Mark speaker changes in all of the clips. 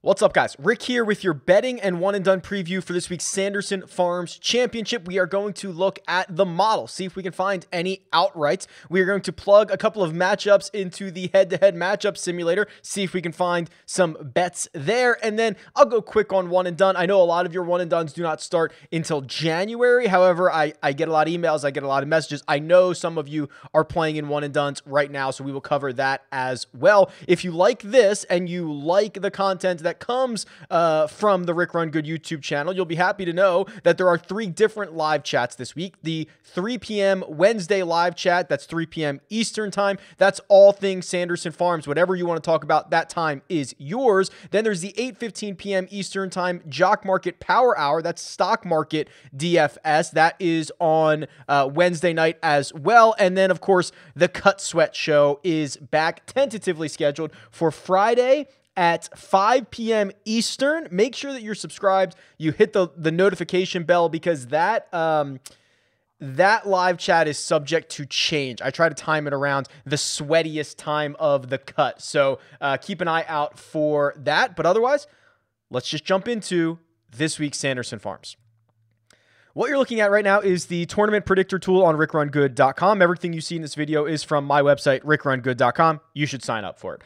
Speaker 1: What's up, guys? Rick here with your betting and one and done preview for this week's Sanderson Farms Championship. We are going to look at the model, see if we can find any outrights. We are going to plug a couple of matchups into the head-to-head matchup simulator, see if we can find some bets there, and then I'll go quick on one and done. I know a lot of your one and dones do not start until January. However, I get a lot of emails, I get a lot of messages. I know some of you are playing in one and dones right now, so we will cover that as well. If you like this and you like the content that comes from the Rick Run Good YouTube channel, you'll be happy to know that there are 3 different live chats this week. The 3 p.m. Wednesday live chat, that's 3 p.m. Eastern time. That's all things Sanderson Farms. Whatever you want to talk about, that time is yours. Then there's the 8:15 p.m. Eastern time Jock Market Power Hour. That's Stock Market DFS. That is on Wednesday night as well. And then, of course, the Cut Sweat Show is back, tentatively scheduled for Friday at 5 p.m. Eastern. Make sure that you're subscribed. You hit the notification bell because that live chat is subject to change. I try to time it around the sweatiest time of the cut. So keep an eye out for that. But otherwise, let's just jump into this week's Sanderson Farms. What you're looking at right now is the tournament predictor tool on RickRunGood.com. Everything you see in this video is from my website, RickRunGood.com. You should sign up for it.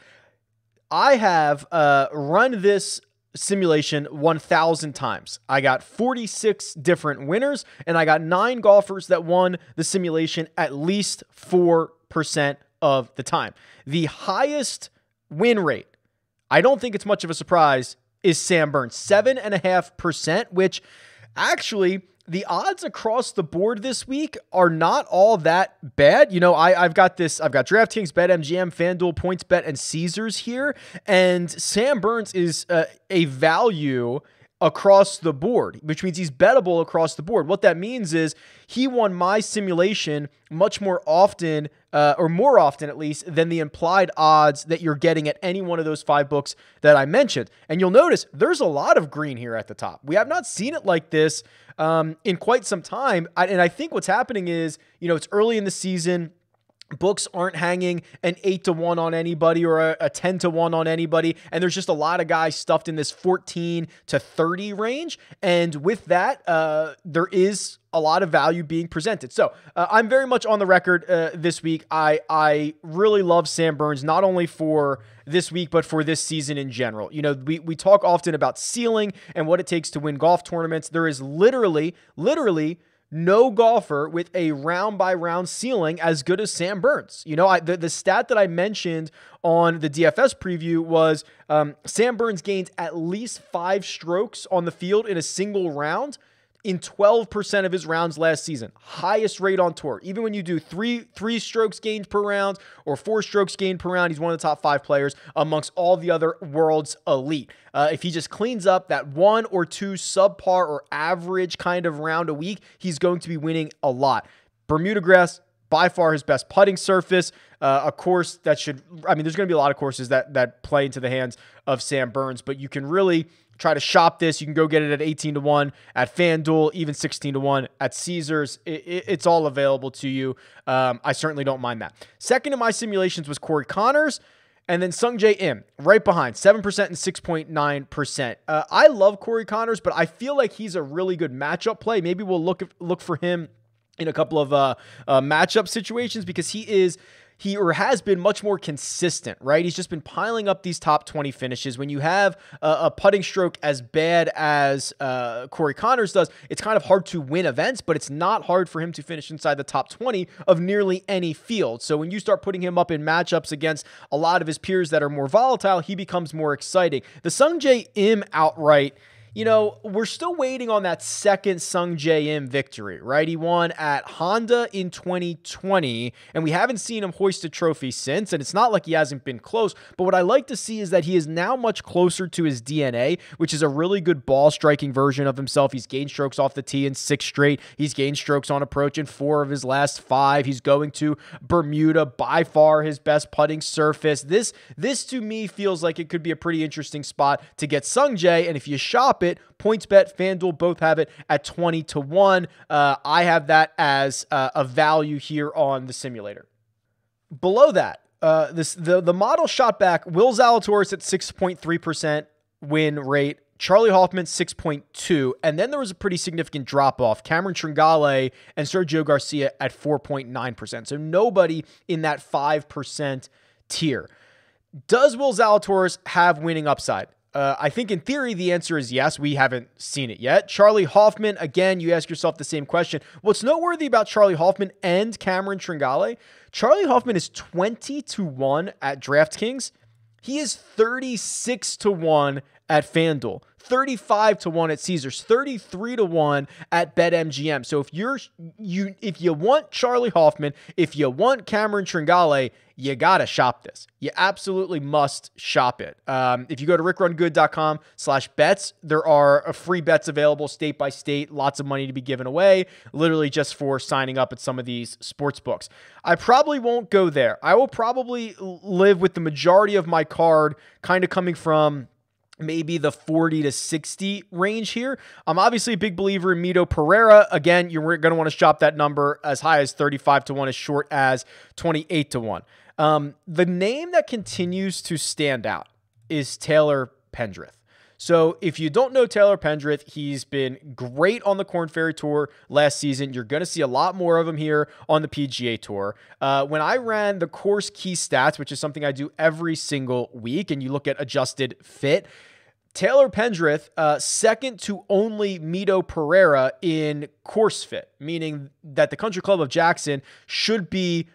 Speaker 1: I have run this simulation 1,000 times. I got 46 different winners, and I got 9 golfers that won the simulation at least 4% of the time. The highest win rate, I don't think it's much of a surprise, is Sam Burns, 7.5%, which actually the odds across the board this week are not all that bad. You know, I've got DraftKings, BetMGM, FanDuel, PointsBet, and Caesars here, and Sam Burns is a value across the board, which means he's bettable across the board. What that means is he won my simulation much more often, or more often at least, than the implied odds that you're getting at any one of those 5 books that I mentioned. And you'll notice there's a lot of green here at the top. We have not seen it like this in quite some time. And I think what's happening is, you know, it's early in the season. Books aren't hanging an 8-1 on anybody or a 10-1 on anybody. And there's just a lot of guys stuffed in this 14 to 30 range. And with that, there is a lot of value being presented. So I'm very much on the record this week. I really love Sam Burns, not only for this week, but for this season in general. You know, we talk often about ceiling and what it takes to win golf tournaments. There is literally no golfer with a round-by-round ceiling as good as Sam Burns. You know, the stat that I mentioned on the DFS preview was Sam Burns gained at least 5 strokes on the field in a single round in 12% of his rounds last season. Highest rate on tour. Even when you do three strokes gained per round or 4 strokes gained per round, he's one of the top 5 players amongst all the other world's elite. If he just cleans up that 1 or 2 subpar or average kind of round a week, he's going to be winning a lot. Bermuda grass, by far his best putting surface. A course that there's going to be a lot of courses that play into the hands of Sam Burns, but you can really try to shop this. You can go get it at 18-1 at FanDuel, even 16-1 at Caesars. It's all available to you. I certainly don't mind that. Second in my simulations was Cory Connors, and then Sungjae Im, right behind, 7% and 6.9%. I love Cory Connors, but I feel like he's a really good matchup play. Maybe we'll look for him in a couple of matchup situations because he has been much more consistent, right? He's just been piling up these top 20 finishes. When you have a putting stroke as bad as Cory Connors does, it's kind of hard to win events, but it's not hard for him to finish inside the top 20 of nearly any field. So when you start putting him up in matchups against a lot of his peers that are more volatile, he becomes more exciting. The Sungjae Im outright, you know, we're still waiting on that second Sungjae Im victory, right? He won at Honda in 2020, and we haven't seen him hoist a trophy since, and it's not like he hasn't been close, but what I like to see is that he is now much closer to his DNA, which is a really good ball striking version of himself. He's gained strokes off the tee in 6 straight. He's gained strokes on approach in 4 of his last 5. He's going to Bermuda, by far his best putting surface. This to me feels like it could be a pretty interesting spot to get Sungjae, and if you shop it, PointsBet, FanDuel both have it at 20-1. I have that as a value here on the simulator. Below that, the model shot back Will Zalatoris at 6.3%, win rate. Charlie Hoffman, 6.2. And then there was a pretty significant drop-off. Cameron Tringale and Sergio Garcia at 4.9%. So nobody in that 5% tier. Does Will Zalatoris have winning upside? I think in theory, the answer is yes. We haven't seen it yet. Charlie Hoffman, again, you ask yourself the same question. What's noteworthy about Charlie Hoffman and Cameron Tringale? Charlie Hoffman is 20-1 at DraftKings. He is 36-1 at FanDuel, 35-1 at Caesars, 33-1 at BetMGM. So if you want Charlie Hoffman, if you want Cameron Tringale, you gotta shop this. You absolutely must shop it. If you go to RickRunGood.com/bets, there are free bets available state by state. Lots of money to be given away, literally just for signing up at some of these sports books. I probably won't go there. I will probably live with the majority of my card kind of coming from maybe the 40 to 60 range here. I'm obviously a big believer in Mido Pereira. Again, you're going to want to shop that number as high as 35-1, as short as 28-1. The name that continues to stand out is Taylor Pendrith. So if you don't know Taylor Pendrith, he's been great on the Korn Ferry Tour last season. You're going to see a lot more of him here on the PGA Tour. When I ran the course key stats, which is something I do every single week, and you look at adjusted fit, Taylor Pendrith, second to only Mido Pereira in course fit, meaning that the Country Club of Jackson should be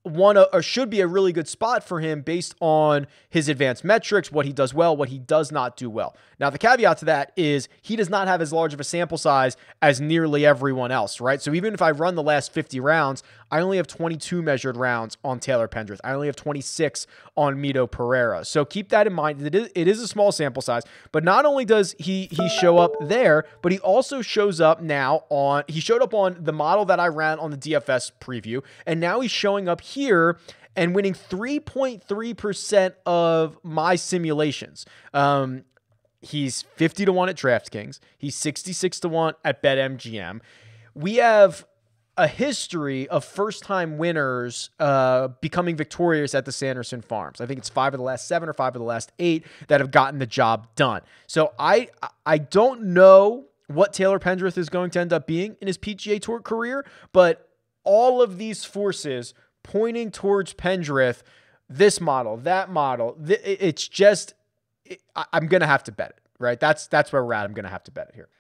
Speaker 1: a really good spot for him based on his advanced metrics, what he does well, what he does not do well. Now, the caveat to that is he does not have as large of a sample size as nearly everyone else, right? So even if I run the last 50 rounds, I only have 22 measured rounds on Taylor Pendrith. I only have 26 on Mido Pereira. So keep that in mind. It is a small sample size, but not only does he show up there, but he also shows up now he showed up on the model that I ran on the DFS preview, and now he's showing up here and winning 3.3% of my simulations. He's 50-1 at DraftKings. He's 66-1 at BetMGM. We have a history of first-time winners becoming victorious at the Sanderson Farms. I think it's 5 of the last 7 or 5 of the last 8 that have gotten the job done. So I don't know what Taylor Pendrith is going to end up being in his PGA Tour career, but all of these forces pointing towards Pendrith, this model, that model, it's just, I'm going to have to bet it, right? That's where we're at. I'm going to have to bet it here.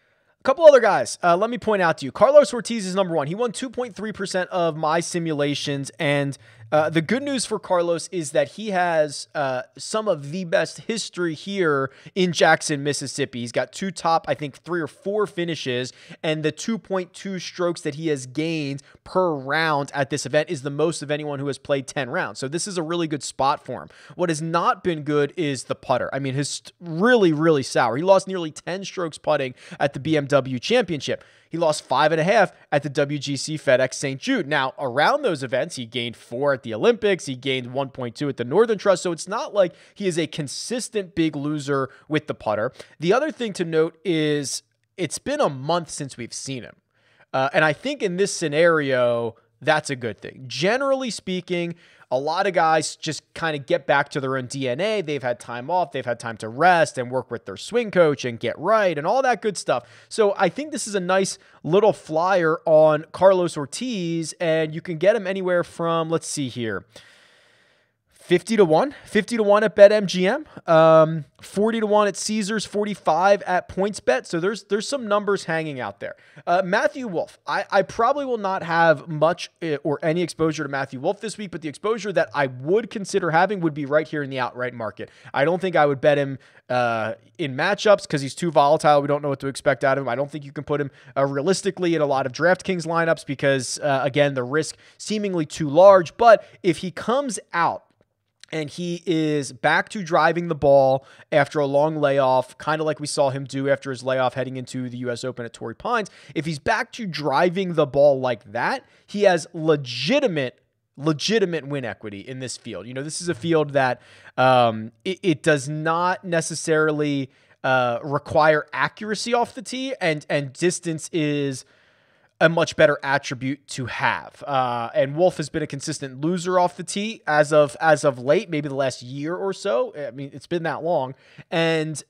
Speaker 1: A couple other guys, let me point out to you. Carlos Ortiz is number 1. He won 2.3% of my simulations, and the good news for Carlos is that he has some of the best history here in Jackson, Mississippi. He's got 2 top, I think 3 or 4 finishes, and the 2.2 strokes that he has gained per round at this event is the most of anyone who has played 10 rounds. So this is a really good spot for him. What has not been good is the putter. I mean, his really, really sour. He lost nearly 10 strokes putting at the BMW Championship. He lost 5.5 at the WGC FedEx St. Jude. Now, around those events, he gained 4 at the Olympics. He gained 1.2 at the Northern Trust. So it's not like he is a consistent big loser with the putter. The other thing to note is it's been a month since we've seen him. And I think in this scenario, that's a good thing. Generally speaking, a lot of guys just kind of get back to their own DNA. They've had time off. They've had time to rest and work with their swing coach and get right and all that good stuff. So I think this is a nice little flyer on Carlos Ortiz, and you can get him anywhere from, let's see here, 50-1 at BetMGM, 40-1 at Caesars, 45 at PointsBet. So there's some numbers hanging out there. Matthew Wolff, I probably will not have much or any exposure to Matthew Wolff this week, but the exposure that I would consider having would be right here in the outright market. I don't think I would bet him in matchups because he's too volatile. We don't know what to expect out of him. I don't think you can put him realistically in a lot of DraftKings lineups because, again, the risk seemingly too large. But if he comes out and he is back to driving the ball after a long layoff, kind of like we saw him do after his layoff heading into the U.S. Open at Torrey Pines. If he's back to driving the ball like that, he has legitimate win equity in this field. You know, this is a field that it does not necessarily require accuracy off the tee, and distance is a much better attribute to have. And Wolff has been a consistent loser off the tee as of late, maybe the last year or so. I mean, it's been that long. And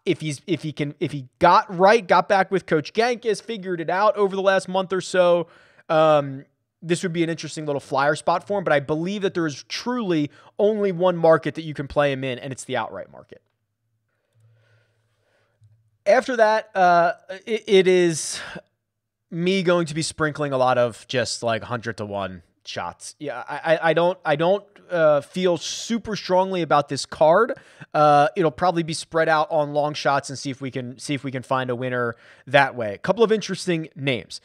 Speaker 1: if he got back with Coach Genghis, figured it out over the last month or so, this would be an interesting little flyer spot for him. But I believe that there is truly only one market that you can play him in, and it's the outright market. After that, it is me going to be sprinkling a lot of just like 100-1 shots. Yeah, I don't feel super strongly about this card. It'll probably be spread out on long shots and see if we can find a winner that way. A couple of interesting names.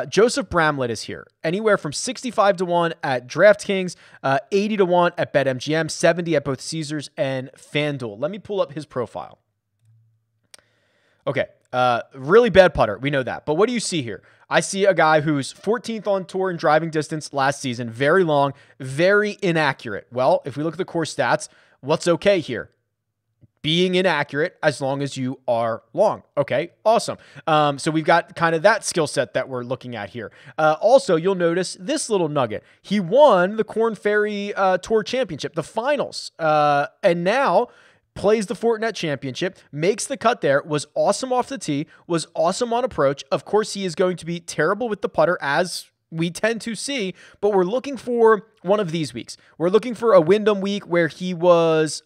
Speaker 1: Joseph Bramlett is here. Anywhere from 65-1 at DraftKings, 80-1 at BetMGM, 70 at both Caesars and FanDuel. Let me pull up his profile. Okay, really bad putter. We know that. But what do you see here? I see a guy who's 14th on tour in driving distance last season. Very long, very inaccurate. Well, if we look at the course stats, what's okay here? Being inaccurate as long as you are long. Okay, awesome. So we've got kind of that skill set that we're looking at here. Also, you'll notice this little nugget. He won the Korn Ferry Tour Championship, the finals. And now plays the Fortinet Championship, makes the cut there, was awesome off the tee, was awesome on approach. Of course, he is going to be terrible with the putter, as we tend to see, but we're looking for one of these weeks. We're looking for a Wyndham week where he was,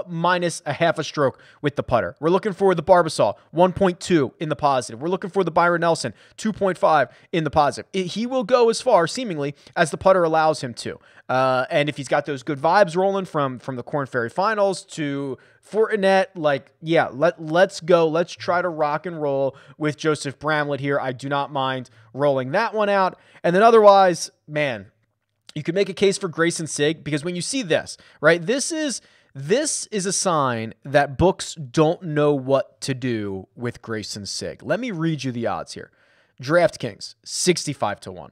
Speaker 1: minus a half a stroke with the putter. We're looking for the Barbasol, 1.2 in the positive. We're looking for the Byron Nelson, 2.5 in the positive. He will go as far, seemingly, as the putter allows him to. And if he's got those good vibes rolling from the Korn Ferry Finals to Fortinet, let's go. Let's try to rock and roll with Joseph Bramlett here. I do not mind rolling that one out. And then otherwise, man, you could make a case for Grayson Sigg, because when you see this, right, this is a sign that books don't know what to do with Grayson Sigg. Let me read you the odds here. DraftKings, 65-1.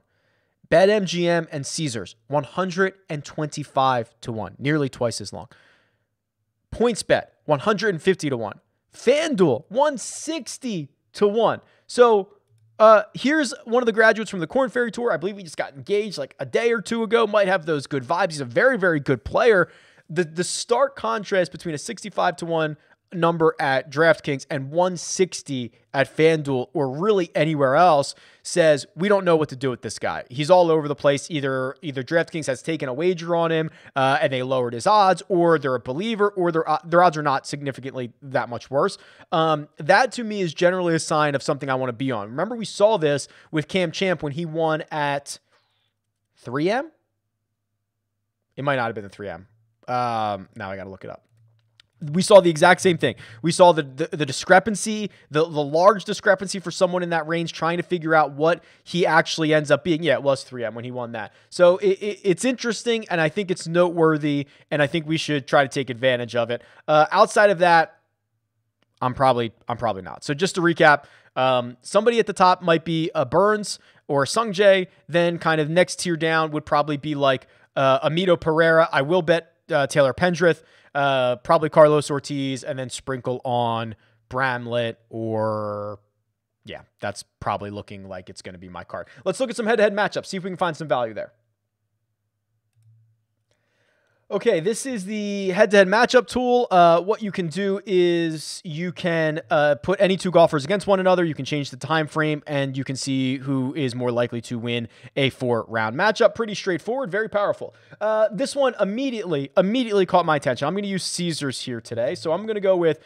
Speaker 1: BetMGM and Caesars, 125-1, nearly twice as long. PointsBet, 150-1. FanDuel, 160-1. So here's one of the graduates from the Korn Ferry Tour. I believe he just got engaged like a day or two ago. Might have those good vibes. He's a very, very good player. The stark contrast between a 65-1 number at DraftKings and 160 at FanDuel, or really anywhere else, says we don't know what to do with this guy. He's all over the place. Either DraftKings has taken a wager on him and they lowered his odds, or they're a believer, or their odds are not significantly that much worse. That to me is generally a sign of something I want to be on. Remember, we saw this with Cam Champ when he won at 3M? It might not have been the 3M. Now I got to look it up. We saw the exact same thing. We saw the discrepancy, the large discrepancy for someone in that range, trying to figure out what he actually ends up being. Yeah, it was 3M when he won that. So it's interesting, and I think it's noteworthy, and I think we should try to take advantage of it. Outside of that, I'm probably not. So just to recap, somebody at the top might be a Burns or a Sungjae. Then kind of next tier down would probably be like a Mido Pereira. I will bet Taylor Pendrith. Probably Carlos Ortiz, and then sprinkle on Bramlett, or yeah, that's probably looking like it's going to be my card. Let's look at some head-to-head matchups, see if we can find some value there. Okay, this is the head-to-head matchup tool. What you can do is you can put any two golfers against one another. You can change the time frame, and you can see who is more likely to win a 4-round matchup. Pretty straightforward, very powerful. This one immediately caught my attention. I'm going to use Caesars here today, so I'm going to go with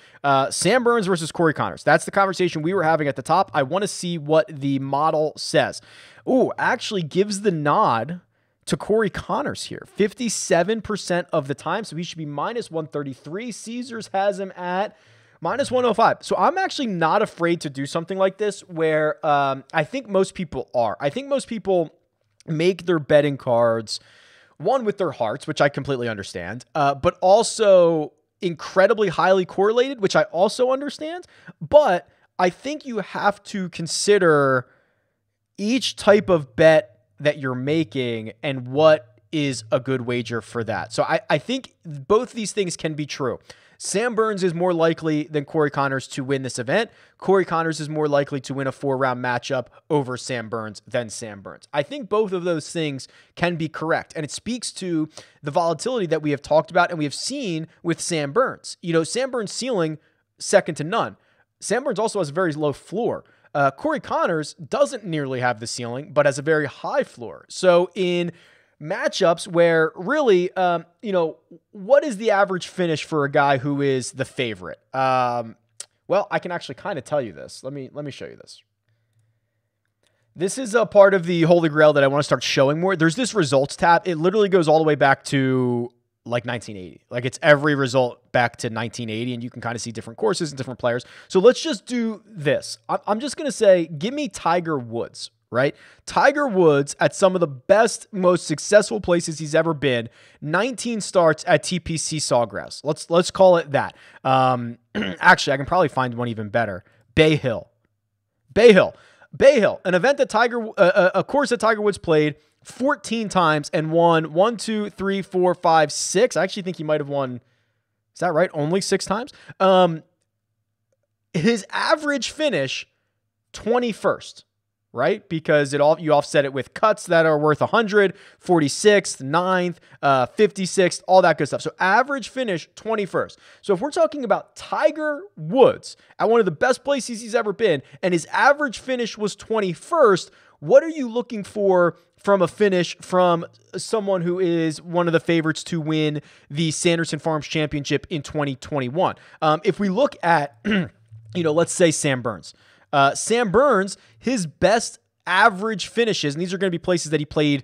Speaker 1: Sam Burns versus Cory Connors. That's the conversation we were having at the top. I want to see what the model says. Ooh, actually gives the nod to Cory Connors here, 57% of the time, so he should be minus 133. Caesars has him at minus 105. So I'm actually not afraid to do something like this, where I think most people are. I think most people make their betting cards, one, with their hearts, which I completely understand, but also incredibly highly correlated, which I also understand. But I think you have to consider each type of bet that you're making and what is a good wager for that. So I think both these things can be true. Sam Burns is more likely than Cory Connors to win this event. Cory Connors is more likely to win a 4-round matchup over Sam Burns than Sam Burns. I think both of those things can be correct, and it speaks to the volatility that we have talked about and we have seen with Sam Burns. You know, Sam Burns' ceiling second to none. Sam Burns also has a very low floor. Cory Connors doesn't nearly have the ceiling, but has a very high floor. So in matchups where really, what is the average finish for a guy who is the favorite? Well, I can actually kind of tell you this. Let me show you this. This is a part of the Holy Grail that I want to start showing more. There's this results tab. It literally goes all the way back to like 1980. Like it's every result back to 1980, and you can kind of see different courses and different players. So let's just do this. I'm just going to say, give me Tiger Woods, right? Tiger Woods at some of the best, most successful places he's ever been. 19 starts at TPC Sawgrass. Let's call it that. Actually, I can probably find one even better. Bay Hill, an event that a course that Tiger Woods played 14 times and won 1, 2, 3, 4, 5, 6. I actually think he might have won. Is that right? Only 6 times. His average finish 21st, right? Because you offset it with cuts that are worth 100, 46th, 9th, 56th, all that good stuff. So average finish 21st. So if we're talking about Tiger Woods at one of the best places he's ever been, and his average finish was 21st, what are you looking for from a finish from someone who is one of the favorites to win the Sanderson Farms Championship in 2021? If we look at, let's say Sam Burns. Sam Burns, his best average finishes, and these are going to be places that he played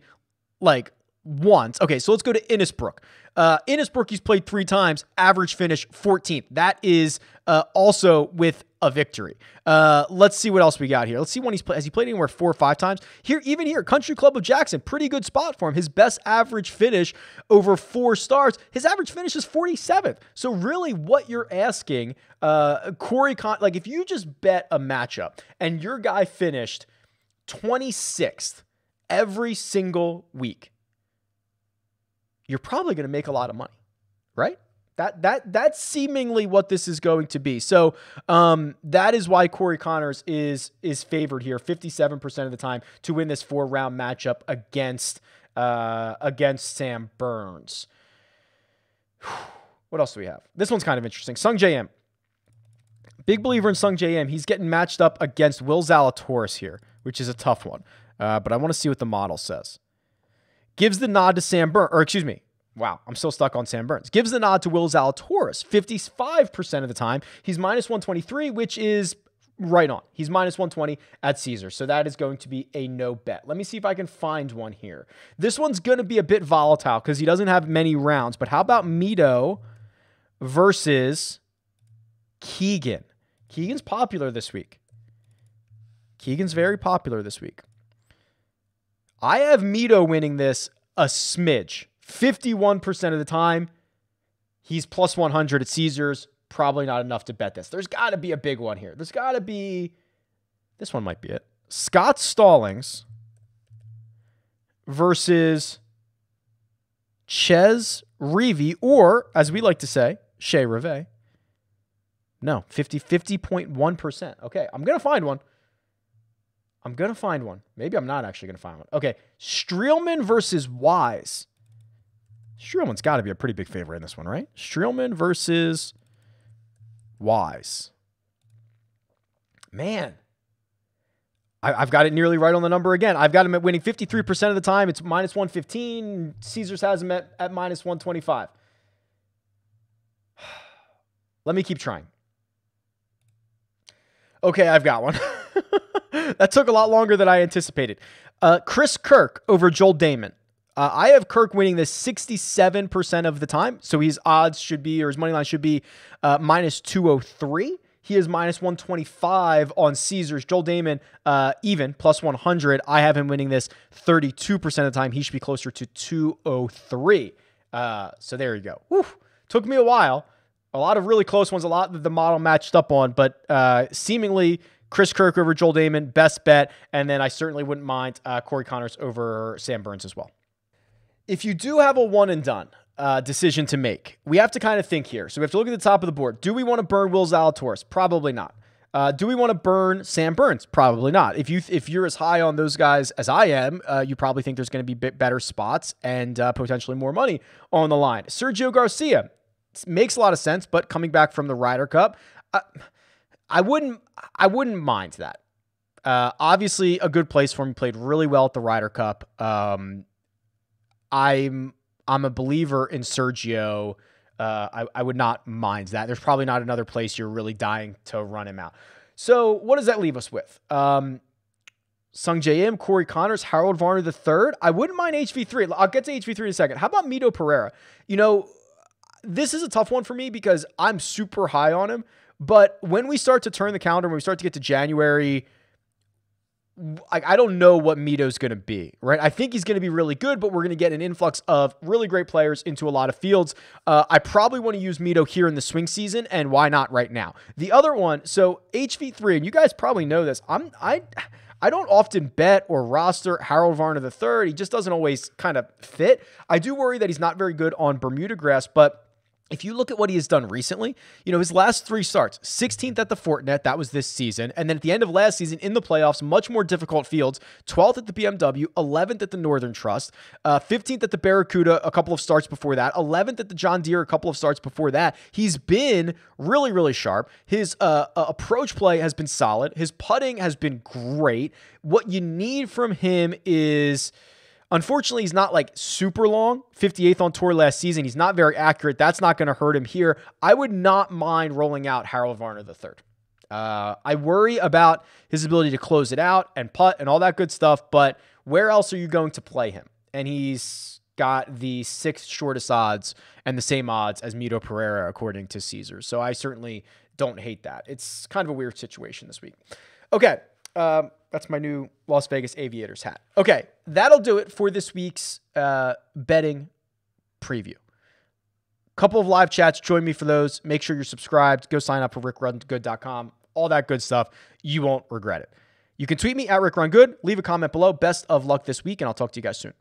Speaker 1: like once. Okay, so let's go to Innisbrook. Innisbrook, he's played 3 times, average finish 14th. That is also with a victory. Let's see what else we got here. Let's see when he's played. Has he played anywhere 4 or 5 times? Even here, Country Club of Jackson, pretty good spot for him. His best average finish over 4 starts. His average finish is 47th. So really what you're asking, Cory Connors, like if you just bet a matchup and your guy finished 26th every single week, you're probably going to make a lot of money, right? That's seemingly what this is going to be. So that is why Cory Connors is favored here 57% of the time to win this 4-round matchup against Sam Burns. What else do we have? This one's kind of interesting. Sung JM. Big believer in Sung JM. He's getting matched up against Will Zalatoris here, which is a tough one. But I want to see what the model says. Gives the nod to Sam Burns, or excuse me. Wow, I'm still stuck on Sam Burns. Gives the nod to Will Zalatoris 55% of the time. He's minus 123, which is right on. He's minus 120 at Caesars. So that is going to be a no bet. Let me see if I can find one here. This one's going to be a bit volatile because he doesn't have many rounds. But how about Mido versus Keegan? Keegan's popular this week. Keegan's very popular this week. I have Mido winning this a smidge. 51% of the time. He's plus 100 at Caesars. Probably not enough to bet this. There's got to be a big one here. There's got to be... This one might be it. Scott Stallings versus Ches Reavie, or, as we like to say, Shea Reve. No, 50.1%. Okay, I'm going to find one. Maybe I'm not actually going to find one. Okay, Streelman versus Wise. Streelman's got to be a pretty big favorite in this one, right? Streelman versus Wise. Man. I've got it nearly right on the number again. I've got him at winning 53% of the time. It's minus 115. Caesars has him at minus 125. Let me keep trying. Okay, I've got one. That took a lot longer than I anticipated. Chris Kirk over Joel Damon. I have Kirk winning this 67% of the time. So his odds should be, or his money line should be minus 203. He is minus 125 on Caesars. Joel Damon, even plus 100. I have him winning this 32% of the time. He should be closer to 203. So there you go. Whew. Took me a while. A lot of really close ones. A lot that the model matched up on, but seemingly Chris Kirk over Joel Damon, best bet. And then I certainly wouldn't mind Cory Connors over Sam Burns as well. If you do have a one and done decision to make, we have to kind of think here. So we have to look at the top of the board. Do we want to burn Will Zalatoris? Probably not. Do we want to burn Sam Burns? Probably not. If you're as high on those guys as I am, you probably think there's going to be better spots and potentially more money on the line. Sergio Garcia makes a lot of sense, but coming back from the Ryder Cup, I wouldn't mind that. Obviously, a good place for him. He played really well at the Ryder Cup. I'm a believer in Sergio. I would not mind that. There's probably not another place you're really dying to run him out. So what does that leave us with? Sung J M, Cory Connors, Harold Varner III. I wouldn't mind HV3. I'll get to HV3 in a second. How about Mido Pereira? This is a tough one for me because I'm super high on him. But when we start to turn the calendar, when we start to get to January, I don't know what Mido's going to be, right? I think he's going to be really good, but we're going to get an influx of really great players into a lot of fields. I probably want to use Mido here in the swing season, and why not right now? The other one, so HV3, and you guys probably know this, I don't often bet or roster Harold Varner III. He just doesn't always kind of fit. I do worry that he's not very good on Bermuda grass, but if you look at what he has done recently, his last 3 starts, 16th at the Fortinet, that was this season. And then at the end of last season in the playoffs, much more difficult fields, 12th at the BMW, 11th at the Northern Trust, 15th at the Barracuda, a couple of starts before that, 11th at the John Deere, a couple of starts before that. He's been really, really sharp. His approach play has been solid. His putting has been great. What you need from him is... Unfortunately, he's not like super long. 58th on tour last season. He's not very accurate. That's not going to hurt him here. I would not mind rolling out Harold Varner III. I worry about his ability to close it out and putt and all that good stuff, but where else are you going to play him? And he's got the 6th shortest odds and the same odds as Mido Pereira, according to Caesars. So I certainly don't hate that. It's kind of a weird situation this week. Okay. That's my new Las Vegas Aviators hat. Okay, that'll do it for this week's betting preview. Couple of live chats. Join me for those. Make sure you're subscribed. Go sign up for RickRunGood.com. All that good stuff. You won't regret it. You can tweet me at RickRunGood. Leave a comment below. Best of luck this week, and I'll talk to you guys soon.